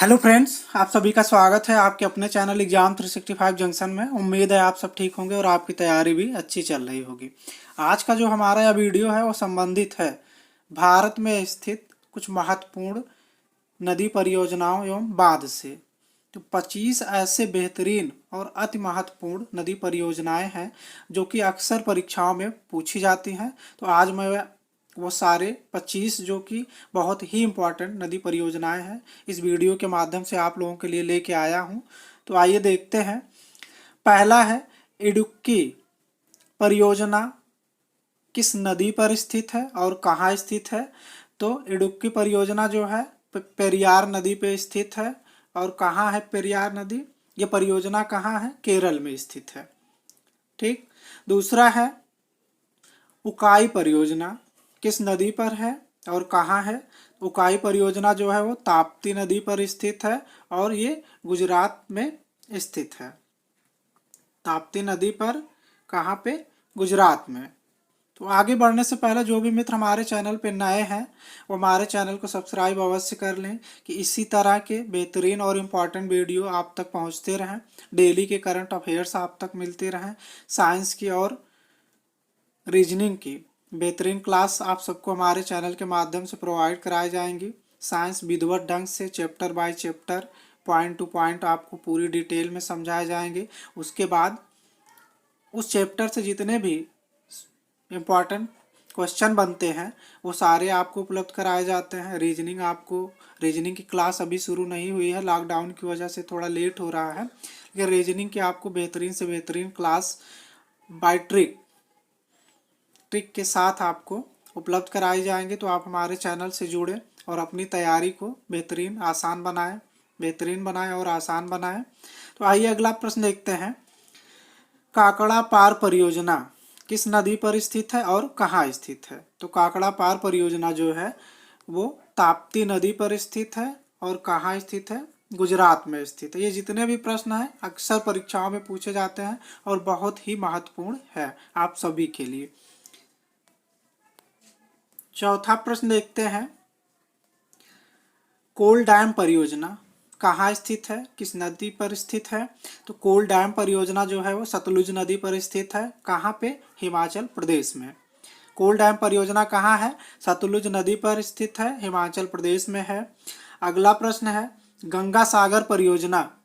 Hello friends, आप सभी का स्वागत है आपके अपने चैनल एग्जाम 365 जंक्शन में। उम्मीद है आप सब ठीक होंगे और आपकी तैयारी भी अच्छी चल रही होगी। आज का जो हमारा यह वीडियो है वो संबंधित है भारत में स्थित कुछ महत्वपूर्ण नदी परियोजनाओं एवं बांध से। तो 25 ऐसे बेहतरीन और अति महत्वपूर्ण नदी परियोजनाएं हैं जो कि अक्सर परीक्षाओं में पूछी जाती हैं। तो आज मैं वो सारे 25 जो कि बहुत ही इम्पोर्टेंट नदी परियोजनाएं हैं इस वीडियो के माध्यम से आप लोगों के लिए लेके आया हूं। तो आइए देखते हैं। पहला है इडुक्की परियोजना किस नदी पर स्थित है और कहाँ स्थित है। तो इडुक्की परियोजना जो है पेरियार नदी पे स्थित है। और कहाँ है पेरियार नदी? ये परियोजना कहाँ है? केरल में स्थित है। ठीक। दूसरा है उकाई परियोजना किस नदी पर है और कहाँ है? उकाई परियोजना जो है वो ताप्ती नदी पर स्थित है और ये गुजरात में स्थित है। ताप्ती नदी पर कहाँ पे? गुजरात में। तो आगे बढ़ने से पहले जो भी मित्र हमारे चैनल पे नए हैं वो हमारे चैनल को सब्सक्राइब अवश्य कर लें कि इसी तरह के बेहतरीन और इम्पॉर्टेंट वीडियो आप तक पहुंचते रहें। डेली के करंट अफेयर्स आप तक मिलते रहें। साइंस की और रीजनिंग की बेहतरीन क्लास आप सबको हमारे चैनल के माध्यम से प्रोवाइड कराई जाएंगी। साइंस विधिवत ढंग से chapter by chapter point two point आपको पूरी डिटेल में समझाए जाएंगे। उसके बाद उस चैप्टर से जितने भी इम्पॉर्टेंट क्वेश्चन बनते हैं वो सारे आपको उपलब्ध कराए जाते हैं। रीजनिंग की क्लास अभी शुरू नहीं हुई है, लॉकडाउन की वजह से थोड़ा लेट हो रहा है, लेकिन रीजनिंग की आपको बेहतरीन से बेहतरीन क्लास बाय ट्रिक के साथ आपको उपलब्ध कराई जाएंगे। तो आप हमारे चैनल से जुड़ें और अपनी तैयारी को बेहतरीन बनाएं और आसान बनाएं। तो आइए अगला प्रश्न देखते हैं। काकड़ा पार परियोजना किस नदी पर स्थित है और कहाँ स्थित है? तो काकड़ा पार परियोजना जो है वो ताप्ती नदी पर स्थित है और कहाँ स्थित है? गुजरात में स्थित है। ये जितने भी प्रश्न हैं अक्सर परीक्षाओं में पूछे जाते हैं और बहुत ही महत्वपूर्ण है आप सभी के लिए। चौथा प्रश्न देखते हैं। कोल डैम परियोजना कहाँ स्थित है, किस नदी पर स्थित है? तो कोल डैम परियोजना जो है वो सतलुज नदी पर स्थित है। कहाँ पे? हिमाचल प्रदेश में। कोल डैम परियोजना कहाँ है? सतलुज नदी पर स्थित है, हिमाचल प्रदेश में है। अगला प्रश्न है गंगा सागर परियोजना।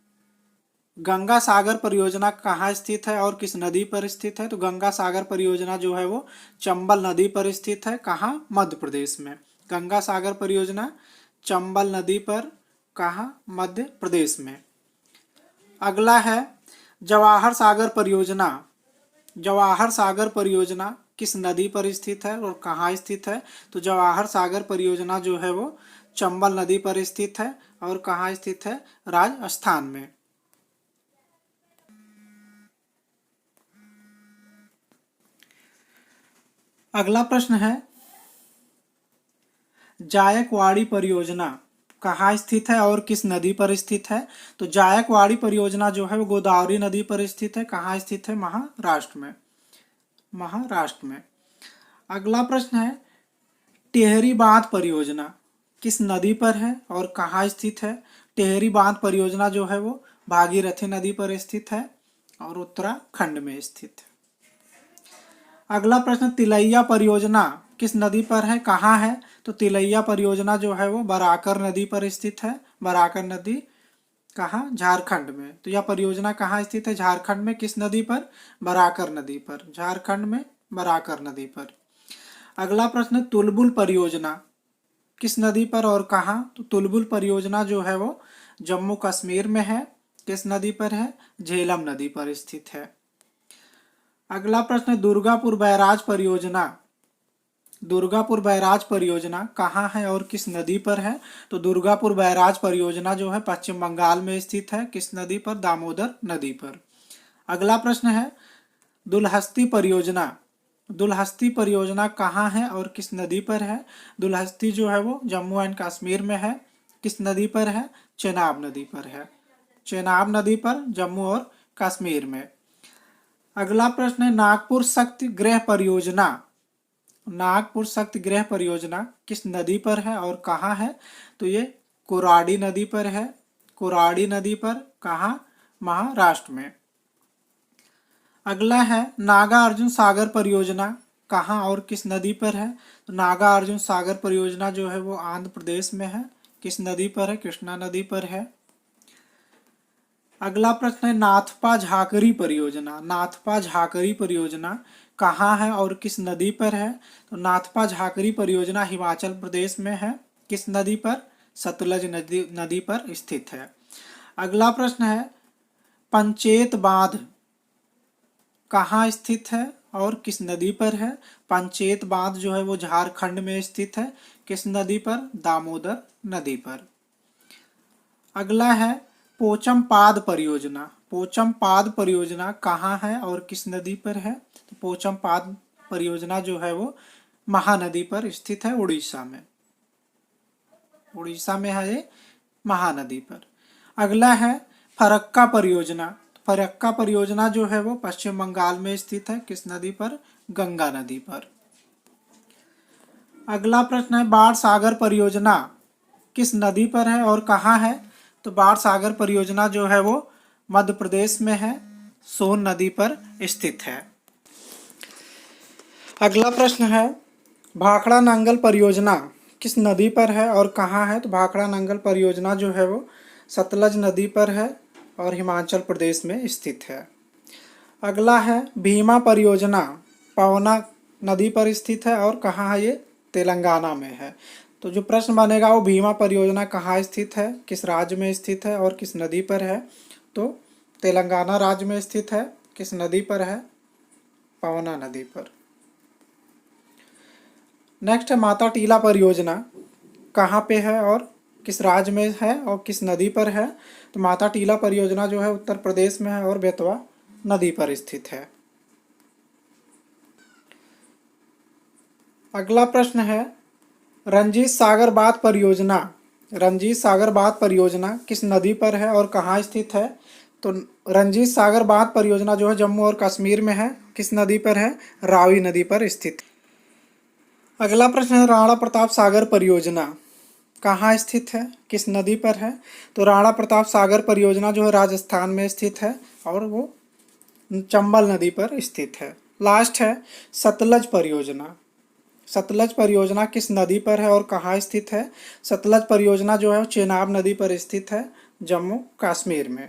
गंगा सागर परियोजना कहाँ स्थित है और किस नदी पर स्थित है? तो गंगा सागर परियोजना जो है वो चंबल नदी पर स्थित है। कहाँ? मध्य प्रदेश में। गंगा सागर परियोजना चंबल नदी पर, कहाँ? मध्य प्रदेश में। अगला है जवाहर सागर परियोजना। जवाहर सागर परियोजना किस नदी पर स्थित है और कहाँ स्थित है? तो जवाहर सागर परियोजना जो है वो चंबल नदी पर स्थित है और कहाँ स्थित है? राजस्थान में। अगला प्रश्न है जायकवाड़ी परियोजना कहाँ स्थित है और किस नदी पर स्थित है? तो जायकवाड़ी परियोजना जो है वो गोदावरी नदी पर स्थित है। कहाँ स्थित है? महाराष्ट्र में। महाराष्ट्र में। अगला प्रश्न है टिहरी बांध परियोजना किस नदी पर है और कहाँ स्थित है? टिहरी बांध परियोजना जो है वो भागीरथी नदी पर स्थित है और उत्तराखंड में स्थित है। अगला प्रश्न तिलैया परियोजना किस नदी पर है, कहाँ है? तो तिलैया परियोजना जो है वो बराकर नदी पर स्थित है। बराकर नदी कहाँ? झारखंड में। तो यह परियोजना कहाँ स्थित है? झारखंड में। किस नदी पर? बराकर नदी पर। झारखंड में बराकर नदी पर। अगला प्रश्न तुलबुल परियोजना किस नदी पर और कहाँ? तो तुलबुल परियोजना जो है वो जम्मू कश्मीर में है। किस नदी पर है? झेलम नदी पर स्थित है। अगला प्रश्न दुर्गापुर बैराज परियोजना। दुर्गापुर बैराज परियोजना कहाँ है और किस नदी पर है? तो दुर्गापुर बैराज परियोजना जो है पश्चिम बंगाल में स्थित है। किस नदी पर? दामोदर नदी पर। अगला प्रश्न है दुलहस्ती परियोजना। दुलहस्ती परियोजना कहाँ है और किस नदी पर है? दुलहस्ती जो है वो जम्मू एंड कश्मीर में है। किस नदी पर है? चेनाब नदी पर है। चेनाब नदी पर जम्मू और कश्मीर में। अगला प्रश्न है नागपुर शक्ति गृह परियोजना। नागपुर शक्ति गृह परियोजना किस नदी पर है और कहाँ है? तो ये कोराडी नदी पर है। कुराड़ी नदी पर। कहाँ? महाराष्ट्र में। अगला है नागा अर्जुन सागर परियोजना, कहाँ और किस नदी पर है? तो नागा अर्जुन सागर परियोजना जो है वो आंध्र प्रदेश में है। किस नदी पर है? कृष्णा नदी पर है। अगला प्रश्न है नाथपा झाकरी परियोजना। नाथपा झाकरी परियोजना कहाँ है और किस नदी पर है? तो नाथपा झाकरी परियोजना हिमाचल प्रदेश में है। किस नदी पर? सतलज नदी पर स्थित है। अगला प्रश्न है पंचेत बांध कहाँ स्थित है और किस नदी पर है? पंचेत बांध जो है वो झारखंड में स्थित है। किस नदी पर? दामोदर नदी पर। अगला है पोचमपाद परियोजना। पोचमपाद परियोजना कहाँ है और किस नदी पर है? तो पोचमपाद परियोजना जो है वो महानदी पर स्थित है, उड़ीसा में। उड़ीसा में है ये, महानदी पर। अगला है फरक्का परियोजना। फरक्का परियोजना जो है वो पश्चिम बंगाल में स्थित है। किस नदी पर? गंगा नदी पर। अगला प्रश्न है बाण सागर परियोजना किस नदी पर है और कहाँ है? तो बाण सागर परियोजना जो है वो मध्य प्रदेश में है, सोन नदी पर स्थित है। अगला प्रश्न है भाखड़ा नंगल परियोजना किस नदी पर है और कहाँ है? तो भाखड़ा नंगल परियोजना जो है वो सतलज नदी पर है और हिमाचल प्रदेश में स्थित है। अगला है भीमा परियोजना पवना नदी पर स्थित है और कहाँ है? ये तेलंगाना में है। तो जो प्रश्न बनेगा वो भीमा परियोजना कहाँ स्थित है, किस राज्य में स्थित है और किस नदी पर है? तो तेलंगाना राज्य में स्थित है। किस नदी पर है? पवना नदी पर। नेक्स्ट है माता टीला परियोजना कहाँ पे है और किस राज्य में है और किस नदी पर है? तो माता टीला परियोजना जो है उत्तर प्रदेश में है और बेतवा नदी पर स्थित है। अगला प्रश्न है रंजीत सागर बांध परियोजना। रंजीत सागर बांध परियोजना किस नदी पर है और कहाँ स्थित है? तो रंजीत सागर बांध परियोजना जो है जम्मू और कश्मीर में है। किस नदी पर है? रावी नदी पर स्थित। अगला प्रश्न है राणा प्रताप सागर परियोजना कहाँ स्थित है, किस नदी पर है? तो राणा प्रताप सागर परियोजना जो है राजस्थान में स्थित है और वो चंबल नदी पर स्थित है। लास्ट है सतलज परियोजना। सतलज परियोजना किस नदी पर है और कहाँ स्थित है? सतलज परियोजना जो है चेनाब नदी पर स्थित है, जम्मू कश्मीर में।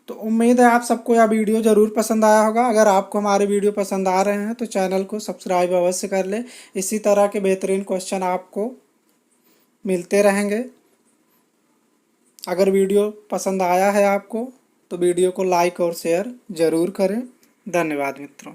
तो उम्मीद है आप सबको यह वीडियो ज़रूर पसंद आया होगा। अगर आपको हमारे वीडियो पसंद आ रहे हैं तो चैनल को सब्सक्राइब अवश्य कर लें। इसी तरह के बेहतरीन क्वेश्चन आपको मिलते रहेंगे। अगर वीडियो पसंद आया है आपको तो वीडियो को लाइक और शेयर ज़रूर करें। धन्यवाद मित्रों।